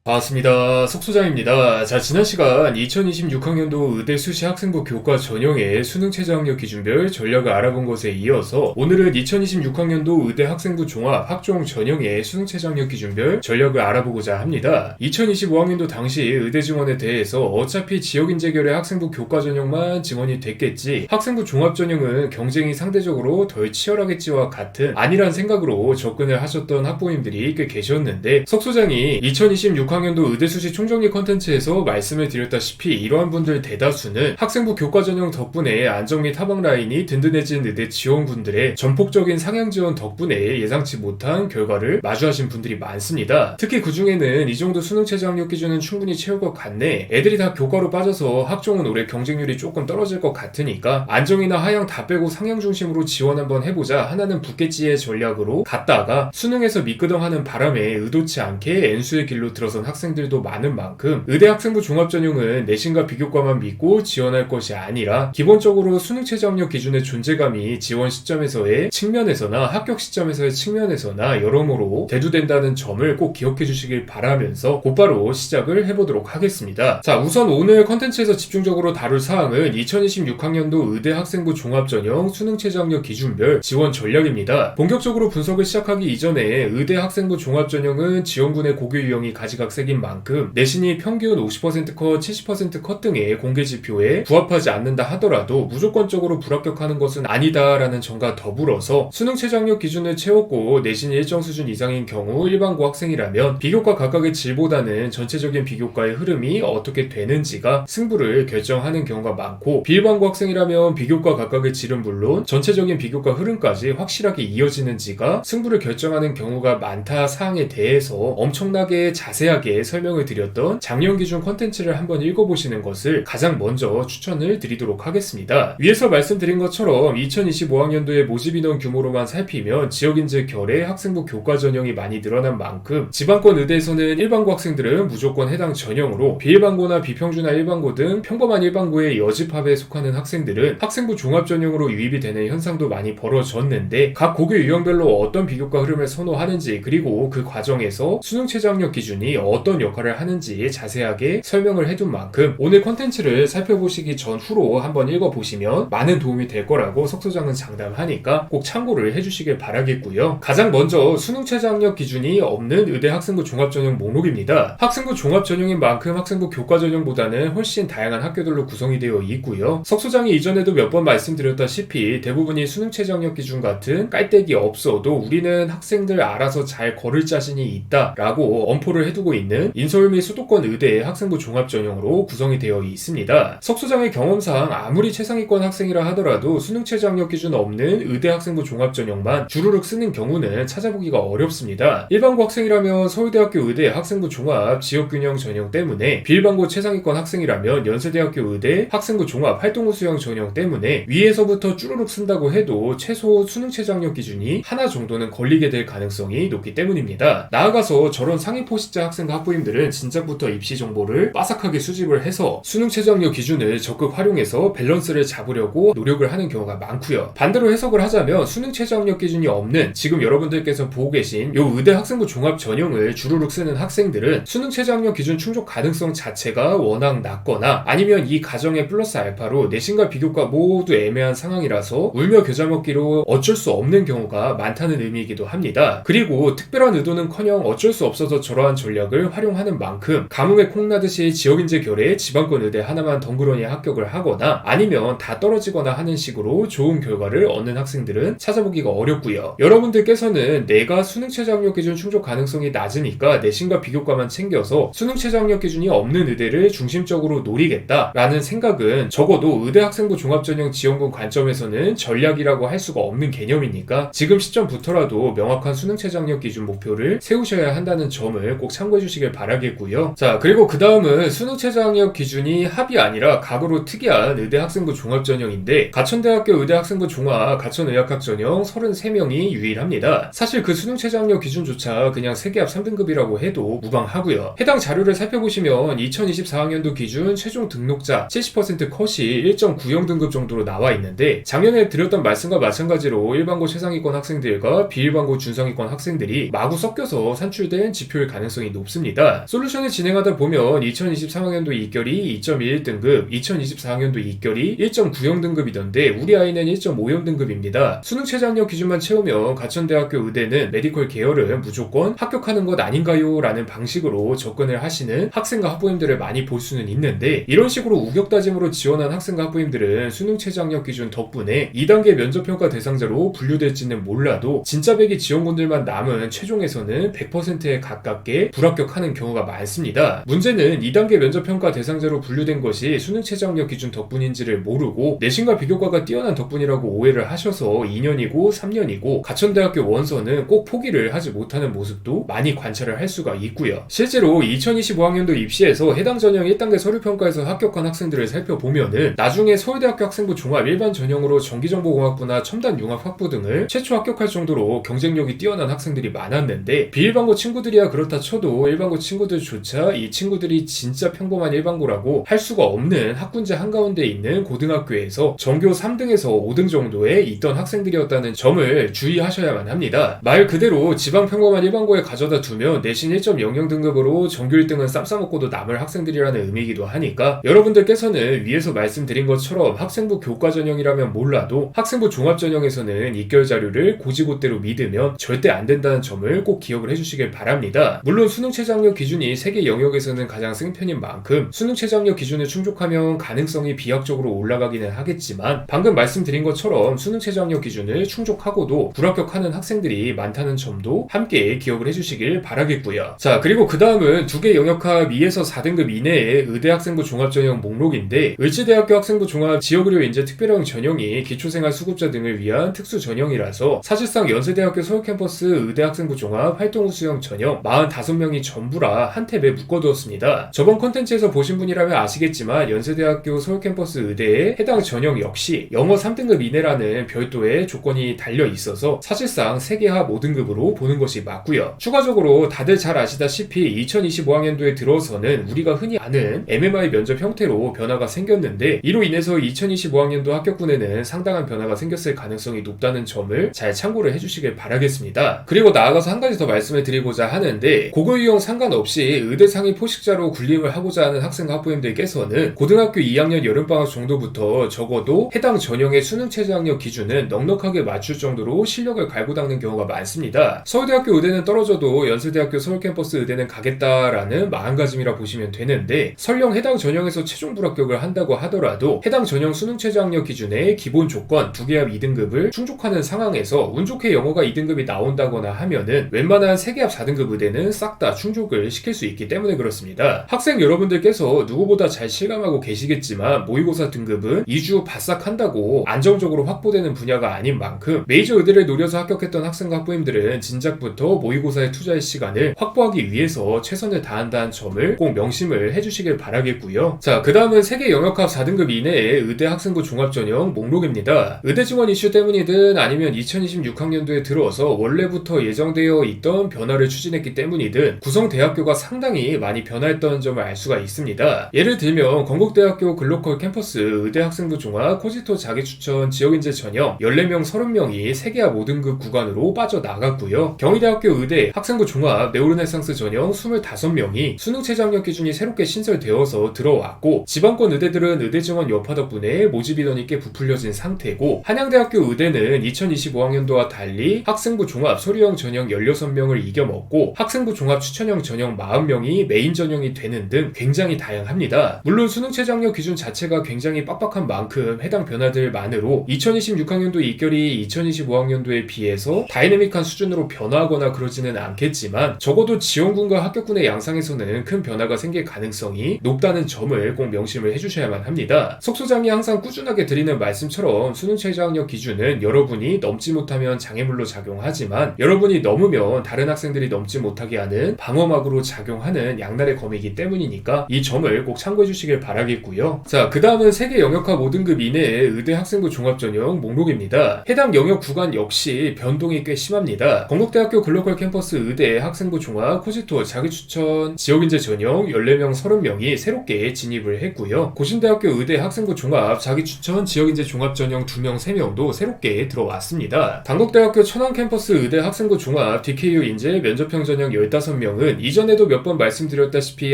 반갑습니다. 석소장입니다. 자, 지난 시간 2026학년도 의대 수시 학생부 교과 전형의 수능 최저 학력 기준별 전략을 알아본 것에 이어서 오늘은 2026학년도 의대 학생부 종합 학종 전형의 수능 최저 학력 기준별 전략을 알아보고자 합니다. 2025학년도 당시 의대 지원에 대해서 어차피 지역인재결의 학생부 교과 전형만 지원이 됐겠지, 학생부 종합 전형은 경쟁이 상대적으로 덜 치열하겠지와 같은 아니란 생각으로 접근을 하셨던 학부모님들이 꽤 계셨는데, 석소장이 2026학년도 의대 수시 총정리 컨텐츠에서 말씀을 드렸다시피 이러한 분들 대다수는 학생부 교과 전형 덕분에 안정 및 하방 라인이 든든해진 의대 지원군들의 전폭적인 상향 지원 덕분에 예상치 못한 결과를 마주하신 분들이 많습니다. 특히 그 중에는 이 정도 수능 최저 학력 기준은 충분히 채울 것 같네, 애들이 다 교과로 빠져서 학종은 올해 경쟁률이 조금 떨어질 것 같으니까 안정이나 하향 다 빼고 상향 중심으로 지원 한번 해보자, 하나는 붙겠지의 전략으로 갔다가 수능에서 미끄덩하는 바람에 의도치 않게 N수의 길로 들어선 학생들도 많은 만큼 의대 학생부 종합전형은 내신과 비교과만 믿고 지원할 것이 아니라 기본적으로 수능 최저 학력 기준의 존재감이 지원 시점에서의 측면에서나 합격 시점에서의 측면에서나 여러모로 대두된다는 점을 꼭 기억해 주시길 바라면서 곧바로 시작을 해보도록 하겠습니다. 자, 우선 오늘 컨텐츠에서 집중적으로 다룰 사항은 2026학년도 의대 학생부 종합전형 수능 최저 학력 기준별 지원 전략입니다. 본격적으로 분석을 시작하기 이전에 의대 학생부 종합전형은 지원군의 고교 유형이 가지각색인 만큼 내신이 평균 50% 컷, 70% 컷 등의 공개 지표에 부합하지 않는다 하더라도 무조건적으로 불합격하는 것은 아니다라는 점과 더불어서 수능 최저 학력 기준을 채웠고 내신이 일정 수준 이상인 경우 일반고 학생이라면 비교과 각각의 질보다는 전체적인 비교과의 흐름이 어떻게 되는지가 승부를 결정하는 경우가 많고, 비일반고 학생이라면 비교과 각각의 질은 물론 전체적인 비교과 흐름까지 확실하게 이어지는지가 승부를 결정하는 경우가 많다 사항에 대해서 엄청나게 자세하게 설명을 드렸던 작년 기준 컨텐츠를 한번 읽어보시는 것을 가장 먼저 추천을 드리도록 하겠습니다. 위에서 말씀드린 것처럼 2025학년도의 모집 인원 규모로만 살피면 지역인재 결의 학생부 교과 전형이 많이 늘어난 만큼 지방권 의대에서는 일반고 학생들은 무조건 해당 전형으로, 비일반고나 비평준화 일반고 등 평범한 일반고의 여집합에 속하는 학생들은 학생부 종합 전형으로 유입이 되는 현상도 많이 벌어졌는데, 각 고교 유형별로 어떤 비교과 흐름을 선호하는지, 그리고 그 과정에서 수능 최저 학력 기준이 어떤 역할을 하는지 자세하게 설명을 해둔 만큼 오늘 컨텐츠를 살펴보시기 전후로 한번 읽어보시면 많은 도움이 될 거라고 석소장은 장담하니까 꼭 참고를 해주시길 바라겠고요. 가장 먼저 수능 최저 학력 기준이 없는 의대 학생부 종합전형 목록입니다. 학생부 종합전형인 만큼 학생부 교과전형보다는 훨씬 다양한 학교들로 구성이 되어 있고요. 석소장이 이전에도 몇 번 말씀드렸다시피 대부분이 수능 최저 학력 기준 같은 깔때기 없어도 우리는 학생들 알아서 잘 걸을 자신이 있다 라고 엄포를 해두고 있는 인서울 및 수도권 의대의 학생부 종합전형으로 구성이 되어 있습니다. 석소장의 경험상 아무리 최상위권 학생이라 하더라도 수능 최저 학력 기준 없는 의대 학생부 종합전형만 주르륵 쓰는 경우는 찾아보기가 어렵습니다. 일반고 학생이라면 서울대학교 의대 학생부 종합 지역균형 전형 때문에, 비일반고 최상위권 학생이라면 연세대학교 의대 학생부 종합 활동후 수형 전형 때문에 위에서부터 쭈르륵 쓴다고 해도 최소 수능 최저 학력 기준이 하나 정도는 걸리게 될 가능성이 높기 때문입니다. 나아가서 저런 상위 포식자 학생과 학부님들은 진작부터 입시 정보를 빠삭하게 수집을 해서 수능 최저 학력 기준을 적극 활용해서 밸런스를 잡으려고 노력을 하는 경우가 많고요. 반대로 해석을 하자면 수능 최저 학력 기준이 없는 지금 여러분들께서 보고 계신 요 의대 학생부 종합 전형을 주르륵 쓰는 학생들은 수능 최저 학력 기준 충족 가능성 자체가 워낙 낮거나 아니면 이 가정의 플러스 알파로 내신과 비교과 모두 애매한 상황이라서 울며 겨자 먹기로 어쩔 수 없는 경우가 많다는 의미이기도 합니다. 그리고 특별한 의도는커녕 어쩔 수 없어서 저러한 전략을 활용하는 만큼 가뭄에 콩나듯이 지역인재 결의 지방권 의대 하나만 덩그러니 합격을 하거나 아니면 다 떨어지거나 하는 식으로 좋은 결과를 얻는 학생들은 찾아보기가 어렵고요. 여러분들께서는 내가 수능 최저 학력 기준 충족 가능성이 낮으니까 내신과 비교과만 챙겨서 수능 최저 학력 기준이 없는 의대를 중심적으로 노리겠다라는 생각은 적어도 의대 학생부 종합전형 지원군 관점에서는 전략이라고 할 수가 없는 개념이니까 지금 시점부터라도 명확한 수능 최저 학력 기준 목표를 세우셔야 한다는 점을 꼭 참고해 주시길 바라겠고요. 자, 그리고 그 다음은 수능 최저 학력 기준이 합이 아니라 각으로 특이한 의대 학생부 종합전형인데, 가천대학교 의대 학생부 종합 가천의학학 전형 33명이 유일합니다. 사실 그 수능 최저 학력 기준조차 그냥 세계합 3등급이라고 해도 무방하고요. 해당 자료를 살펴보시면 2024학년도 기준 최종 등록자 70% 컷이 1.90등급 정도로 나와 있는데, 작년에 드렸던 말씀과 마찬가지로 일반고 최상위권 학생들과 비일반고 준상위권 학생들이 마구 섞여서 산출된 지표일 가능성이 높습니다. 없습니다. 솔루션을 진행하다 보면 2023학년도 입결이 2.11등급, 2024학년도 입결이 1.90등급이던데 우리 아이는 1.50등급입니다. 수능 최저학력 기준만 채우면 가천대학교 의대는 메디컬 계열은 무조건 합격하는 것 아닌가요? 라는 방식으로 접근을 하시는 학생과 학부모님들을 많이 볼 수는 있는데, 이런 식으로 우격다짐으로 지원한 학생과 학부모님들은 수능 최저학력 기준 덕분에 2단계 면접평가 대상자로 분류될지는 몰라도 진짜 백이 지원군들만 남은 최종에서는 100%에 가깝게 불합격하는 경우가 많습니다. 문제는 2단계 면접평가 대상자로 분류된 것이 수능 최저학력 기준 덕분인지를 모르고 내신과 비교과가 뛰어난 덕분이라고 오해를 하셔서 2년이고 3년이고 가천대학교 원서는 꼭 포기를 하지 못하는 모습도 많이 관찰을 할 수가 있고요. 실제로 2025학년도 입시에서 해당 전형 1단계 서류평가에서 합격한 학생들을 살펴보면은 나중에 서울대학교 학생부 종합 일반 전형으로 전기정보공학부나 첨단융합학부 등을 최초 합격할 정도로 경쟁력이 뛰어난 학생들이 많았는데, 비일반고 친구들이야 그렇다 쳐도 일반고 친구들조차 이 친구들이 진짜 평범한 일반고라고 할 수가 없는 학군제 한가운데 있는 고등학교에서 전교 3등에서 5등 정도에 있던 학생들이었다는 점을 주의하셔야만 합니다. 말 그대로 지방 평범한 일반고에 가져다 두면 내신 1.00등급으로 전교 1등은 쌈 싸먹고도 남을 학생들이라는 의미이기도 하니까, 여러분들께서는 위에서 말씀드린 것처럼 학생부 교과 전형이라면 몰라도 학생부 종합 전형에서는 입결 자료를 고지고대로 믿으면 절대 안 된다는 점을 꼭 기억을 해주시길 바랍니다. 물론 수능 최저학력 기준이 세계 영역에서는 가장 센 편인 만큼 수능 최저학력 기준을 충족하면 가능성이 비약적으로 올라가기는 하겠지만, 방금 말씀드린 것처럼 수능 최저학력 기준을 충족하고도 불합격하는 학생들이 많다는 점도 함께 기억을 해주시길 바라겠고요. 자, 그리고 그 다음은 두 개 영역합 2에서 4등급 이내의 의대 학생부 종합전형 목록인데, 을지대학교 학생부 종합 지역의료 인재 특별형 전형이 기초생활 수급자 등을 위한 특수 전형이라서 사실상 연세대학교 서울캠퍼스 의대 학생부 종합 활동후 수용 전형 45명이 전부라 한 탭에 묶어두었습니다. 저번 컨텐츠에서 보신 분이라면 아시겠지만 연세대학교 서울캠퍼스 의대의 해당 전형 역시 영어 3등급 이내라는 별도의 조건이 달려 있어서 사실상 세계합 5등급으로 보는 것이 맞고요. 추가적으로 다들 잘 아시다시피 2025학년도에 들어서는 우리가 흔히 아는 MMI 면접 형태로 변화가 생겼는데, 이로 인해서 2025학년도 합격군에는 상당한 변화가 생겼을 가능성이 높다는 점을 잘 참고를 해주시길 바라겠습니다. 그리고 나아가서 한 가지 더 말씀을 드리고자 하는데, 고교이용 상관없이 의대 상위 포식자로 군림을 하고자 하는 학생과 학부모님들께서는 고등학교 2학년 여름방학 정도부터 적어도 해당 전형의 수능 최저학력 기준은 넉넉하게 맞출 정도로 실력을 갈고 닦는 경우가 많습니다. 서울대학교 의대는 떨어져도 연세대학교 서울캠퍼스 의대는 가겠다라는 마음가짐이라 보시면 되는데, 설령 해당 전형에서 최종 불합격을 한다고 하더라도 해당 전형 수능 최저학력 기준의 기본 조건 2개합 2등급을 충족하는 상황에서 운 좋게 영어가 2등급이 나온다거나 하면은 웬만한 3개합 4등급 의대는 싹 다 충족을 시킬 수 있기 때문에 그렇습니다. 학생 여러분들께서 누구보다 잘 실감하고 계시겠지만 모의고사 등급은 2주 바싹 한다고 안정적으로 확보되는 분야가 아닌 만큼 메이저 의대를 노려서 합격했던 학생과 학부모님들은 진작부터 모의고사에 투자할 시간을 확보하기 위해서 최선을 다한다는 점을 꼭 명심을 해주시길 바라겠고요. 자, 그 다음은 세계 영역합 4등급 이내의 의대 학생부 종합전형 목록입니다. 의대 지원 이슈 때문이든 아니면 2026학년도에 들어서 원래부터 예정되어 있던 변화를 추진했기 때문이든 구성 대학교가 상당히 많이 변화했던 점을 알 수가 있습니다. 예를 들면 건국대학교 글로컬 캠퍼스 의대 학생부 종합 코지토 자기추천 지역인재 전형 14명 30명이 세계합 5등급 구간으로 빠져나갔고요. 경희대학교 의대 학생부 종합 네오르네상스 전형 25명이 수능 최저학력 기준이 새롭게 신설되어서 들어왔고, 지방권 의대들은 의대 지원 여파 덕분에 모집 인원이 꽤 부풀려진 상태고, 한양대학교 의대는 2025학년도와 달리 학생부 종합 소류형 전형 16명을 이겨먹고 학생부 종합 추천형 전형 40명이 메인 전형이 되는 등 굉장히 다양합니다. 물론 수능 최저학력 기준 자체가 굉장히 빡빡한 만큼 해당 변화들만으로 2026학년도 입결이 2025학년도에 비해서 다이내믹한 수준으로 변화하거나 그러지는 않겠지만, 적어도 지원군과 합격군의 양상에서는 큰 변화가 생길 가능성이 높다는 점을 꼭 명심을 해주셔야만 합니다. 석 소장이 항상 꾸준하게 드리는 말씀처럼 수능 최저학력 기준은 여러분이 넘지 못하면 장애물로 작용하지만 여러분이 넘으면 다른 학생들이 넘지 못하게 하는 방어막으로 작용하는 양날의 검이기 때문이니까 이 점을 꼭 참고해 주시길 바라겠고요. 자, 그 다음은 세계 영역합 5등급 이내의 의대 학생부 종합전형 목록입니다. 해당 영역 구간 역시 변동이 꽤 심합니다. 건국대학교 글로컬 캠퍼스 의대 학생부 종합 코지토 자기추천 지역인재 전형 14명 30명이 새롭게 진입을 했고요. 고신대학교 의대 학생부 종합 자기추천 지역인재 종합전형 2명 3명도 새롭게 들어왔습니다. 단국대학교 천안캠퍼스 의대 학생부 종합 DKU 인재 면접형 전형 15명은 점은 이전에도 몇 번 말씀드렸다시피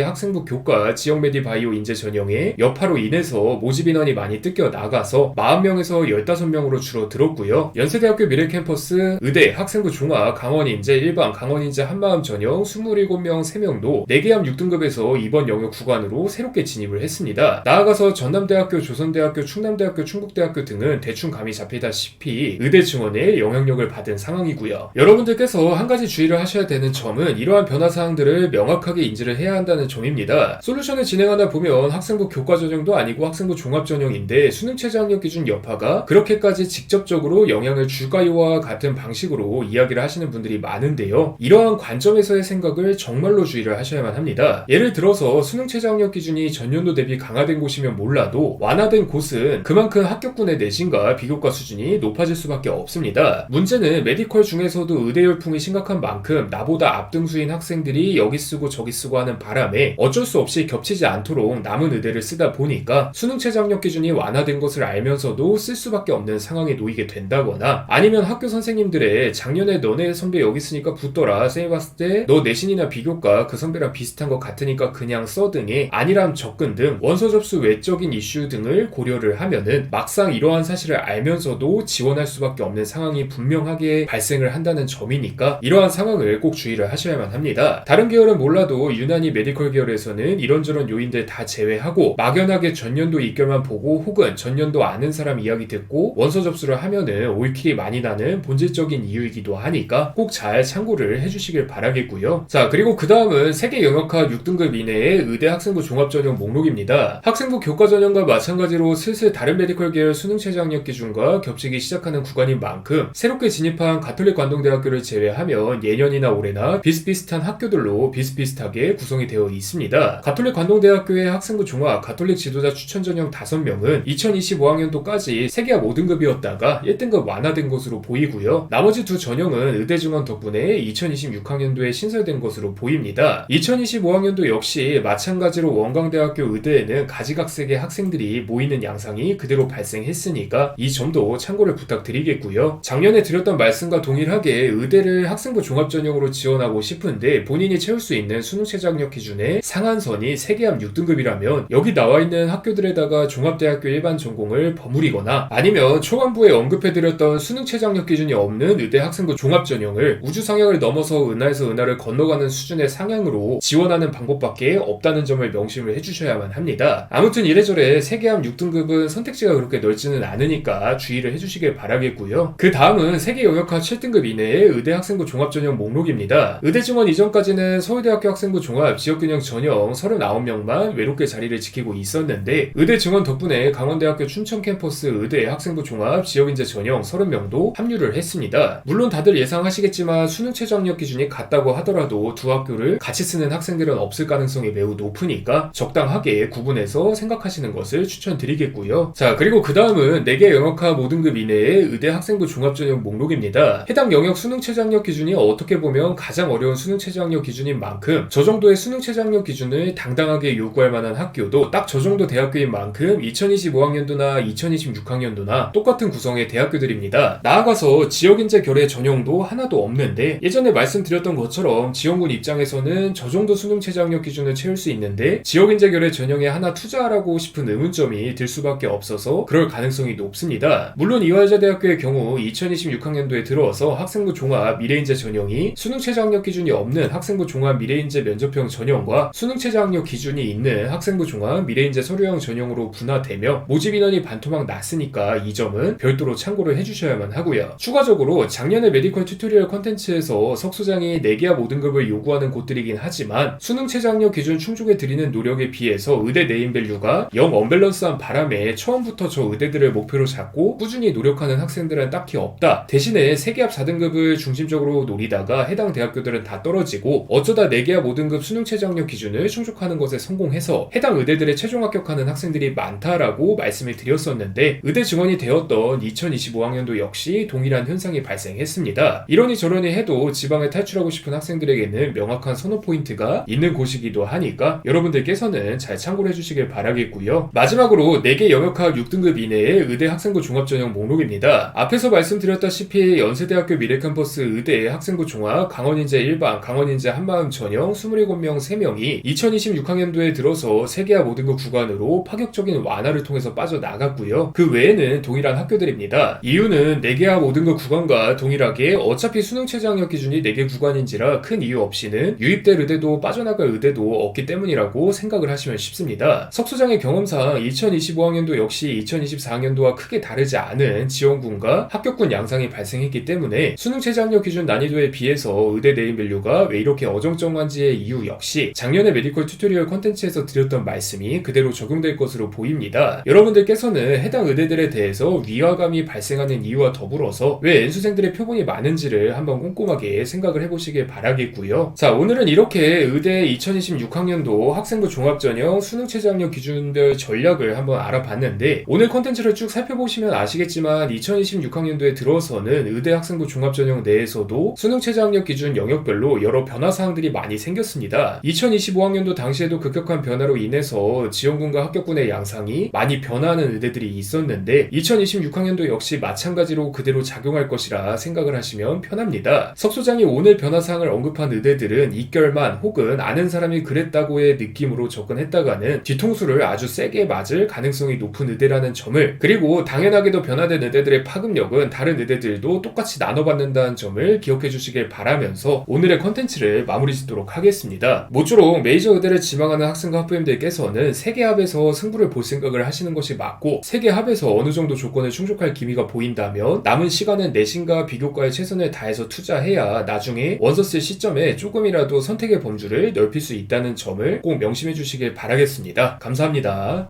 학생부 교과 지역 메디 바이오 인재 전형의 여파로 인해서 모집 인원이 많이 뜯겨 나가서 40명에서 15명으로 줄어들었고요. 연세대학교 미래캠퍼스 의대 학생부 종합 강원인재 일반 강원인재 한마음 전형 27명 3명도 4개함 6등급에서 이번 영역 구간으로 새롭게 진입을 했습니다. 나아가서 전남대학교, 조선대학교, 충남대학교, 충북대학교 등은 대충 감이 잡히다시피 의대 증원에 영향력을 받은 상황이고요. 여러분들께서 한 가지 주의를 하셔야 되는 점은 이러한 변화 사항들을 명확하게 인지를 해야 한다는 점입니다. 솔루션을 진행하다 보면 학생부 교과 전형도 아니고 학생부 종합 전형인데 수능 최저 학력 기준 여파가 그렇게까지 직접적으로 영향을 줄까요와 같은 방식으로 이야기를 하시는 분들이 많은데요. 이러한 관점에서의 생각을 정말로 주의를 하셔야만 합니다. 예를 들어서 수능 최저 학력 기준이 전년도 대비 강화된 곳이면 몰라도 완화된 곳은 그만큼 합격군의 내신과 비교과 수준이 높아질 수밖에 없습니다. 문제는 메디컬 중에서도 의대 열풍이 심각한 만큼 나보다 앞등수인 학생들이 여기 쓰고 저기 쓰고 하는 바람에 어쩔 수 없이 겹치지 않도록 남은 의대를 쓰다 보니까 수능 최저 학력 기준이 완화된 것을 알면서도 쓸 수밖에 없는 상황에 놓이게 된다거나 아니면 학교 선생님들의 작년에 너네 선배 여기 쓰니까 붙더라 쌤이 봤을 때 너 내신이나 비교과 그 선배랑 비슷한 것 같으니까 그냥 써 등의 안일함 접근 등 원서 접수 외적인 이슈 등을 고려를 하면은 막상 이러한 사실을 알면서도 지원할 수밖에 없는 상황이 분명하게 발생을 한다는 점이니까 이러한 상황을 꼭 주의를 하셔야만 합니다. 다른 계열은 몰라도 유난히 메디컬 계열에서는 이런저런 요인들 다 제외하고 막연하게 전년도 입결만 보고 혹은 전년도 아는 사람 이야기 듣고 원서 접수를 하면은 올킬이 많이 나는 본질적인 이유이기도 하니까 꼭 잘 참고를 해주시길 바라겠고요. 자, 그리고 그 다음은 세계 영역학 6등급 이내의 의대 학생부 종합전형 목록입니다. 학생부 교과 전형과 마찬가지로 슬슬 다른 메디컬 계열 수능 최저 학력 기준과 겹치기 시작하는 구간인 만큼 새롭게 진입한 가톨릭 관동대학교를 제외하면 예년이나 올해나 비슷비슷한 학교들로 비슷비슷하게 구성이 되어 있습니다. 가톨릭 관동대학교의 학생부 종합 가톨릭 지도자 추천 전형 5명은 2025학년도까지 세계화 5등급이었다가 1등급 완화된 것으로 보이고요. 나머지 두 전형은 의대 증원 덕분에 2026학년도에 신설된 것으로 보입니다. 2025학년도 역시 마찬가지로 원광대학교 의대에는 가지각색의 학생들이 모이는 양상이 그대로 발생했으니까 이 점도 참고를 부탁드리겠고요. 작년에 드렸던 말씀과 동일하게 의대를 학생부 종합전형으로 지원하고 싶은데 본인이 채울 수 있는 수능 최저 학력 기준의 상한선이 세계함 6등급이라면 여기 나와있는 학교들에다가 종합대학교 일반 전공을 버무리거나 아니면 초반부에 언급해드렸던 수능 최저 학력 기준이 없는 의대 학생부 종합전형을 우주상향을 넘어서 은하에서 은하를 건너가는 수준의 상향으로 지원하는 방법밖에 없다는 점을 명심을 해주셔야만 합니다. 아무튼 이래저래 세계함 6등급은 선택지가 그렇게 넓지는 않으니까 주의를 해주시길 바라겠고요. 그 다음은 세계 영역학 7등급 이내의 의대 학생부 종합전형 목록입니다. 의대 증원 이전까지는 서울대학교 학생부 종합 지역균형 전형 39명만 외롭게 자리를 지키고 있었는데 의대 증원 덕분에 강원대학교 춘천 캠퍼스 의대 학생부 종합 지역인재 전형 30명도 합류를 했습니다. 물론 다들 예상하시겠지만 수능 최저 학력 기준이 같다고 하더라도 두 학교를 같이 쓰는 학생들은 없을 가능성이 매우 높으니까 적당하게 구분해서 생각하시는 것을 추천드리겠고요. 자, 그리고 그 다음은 4개 영역학 5등급 이내의 의대 학생부 종합전형 목록입니다. 해당 영역 수능 최저 학력 기준이 어떻게 보면 가장 어려운 수능 최저 학력 기준인 만큼 저 정도의 수능 최저 학력 기준을 당당하게 요구할 만한 학교도 딱 저 정도 대학교인 만큼 2025학년도나 2026학년도나 똑같은 구성의 대학교들입니다. 나아가서 지역인재 결의 전형도 하나도 없는데 예전에 말씀드렸던 것처럼 지원군 입장에서는 저 정도 수능 최저 학력 기준을 채울 수 있는데 지역인재 결의 전형에 하나 투자하라고 싶은 의문점이 들 수밖에 없어서 그럴 가능성이 높습니다. 물론 이화여자대학교의 경우 2026학년도에 들어와서 학생부 종합 미래인재 전형이 수능 최저 학력 기준이 없는 학생부 종합 미래인재 면접형 전형과 수능 최저 학력 기준이 있는 학생부 종합 미래인재 서류형 전형으로 분화되며 모집 인원이 반토막 났으니까 이 점은 별도로 참고를 해주셔야만 하고요. 추가적으로 작년에 메디컬 튜토리얼 컨텐츠에서 석소장이 4개와 5등급을 요구하는 곳들이긴 하지만 수능 최저 학력 기준 충족에 들이는 노력에 비해서 의대 네임밸류가 영 언밸런스한 바람에 처음부터 저 의대들을 목표로 잡고 꾸준히 노력하는 학생들은 딱히 없다. 대신에 3개합 4등급을 중심적으로 노리다가 해당 대학교들은 다 떨어지고 어쩌다 4개합 5등급 수능 최저 학력 기준을 충족하는 것에 성공해서 해당 의대들에 최종 합격하는 학생들이 많다라고 말씀을 드렸었는데 의대 증원이 되었던 2025학년도 역시 동일한 현상이 발생했습니다. 이러니 저러니 해도 지방에 탈출하고 싶은 학생들에게는 명확한 선호 포인트가 있는 곳이기도 하니까 여러분들께서는 잘 참고를 해주시길 바라겠고요. 마지막으로 4개 영역학 6등급 이내의 의대 학생부 종합전형 목록입니다. 앞에서 말씀드렸다시피 연세대학교 미래캠퍼스 의대 학생부 종합 강원인재 일반, 강원인재 현재 한마음 전형 27명 3명이 2026학년도에 들어서 세계화 모든것 구간으로 파격적인 완화를 통해서 빠져나갔고요. 그 외에는 동일한 학교들입니다. 이유는 4개화 모든것 구간과 동일하게 어차피 수능 최저 학력 기준이 4개 구간인지라 큰 이유 없이는 유입될 의대도 빠져나갈 의대도 없기 때문이라고 생각을 하시면 쉽습니다. 석수장의 경험상 2025학년도 역시 2024학년도와 크게 다르지 않은 지원군과 합격군 양상이 발생했기 때문에 수능 최저 학력 기준 난이도에 비해서 의대 네임밸류가 왜 이렇게 어정쩡한지의 이유 역시 작년에 메디컬 튜토리얼 컨텐츠에서 드렸던 말씀이 그대로 적용될 것으로 보입니다. 여러분들께서는 해당 의대들에 대해서 위화감이 발생하는 이유와 더불어서 왜 N수생들의 표본이 많은지를 한번 꼼꼼하게 생각을 해보시길 바라겠고요. 자, 오늘은 이렇게 의대 2026학년도 학생부 종합전형 수능 최저 학력 기준별 전략을 한번 알아봤는데, 오늘 컨텐츠를 쭉 살펴보시면 아시겠지만 2026학년도에 들어서는 의대 학생부 종합전형 내에서도 수능 최저 학력 기준 영역별로 여러 변화사항들이 많이 생겼습니다. 2025학년도 당시에도 급격한 변화로 인해서 지원군과 합격군의 양상이 많이 변화하는 의대들이 있었는데 2026학년도 역시 마찬가지로 그대로 작용할 것이라 생각을 하시면 편합니다. 석소장이 오늘 변화사항을 언급한 의대들은 입결만 혹은 아는 사람이 그랬다고의 느낌으로 접근했다가는 뒤통수를 아주 세게 맞을 가능성이 높은 의대라는 점을, 그리고 당연하게도 변화된 의대들의 파급력은 다른 의대들도 똑같이 나눠받는다는 점을 기억해 주시길 바라면서 오늘의 컨텐츠를 마무리 짓도록 하겠습니다. 모쪼록 메이저 의대를 지망하는 학생과 학부모님들께서는 세계합에서 승부를 볼 생각을 하시는 것이 맞고, 세계합에서 어느 정도 조건을 충족할 기미가 보인다면 남은 시간은 내신과 비교과에 최선을 다해서 투자해야 나중에 원서 쓸 시점에 조금이라도 선택의 범주를 넓힐 수 있다는 점을 꼭 명심해 주시길 바라겠습니다. 감사합니다.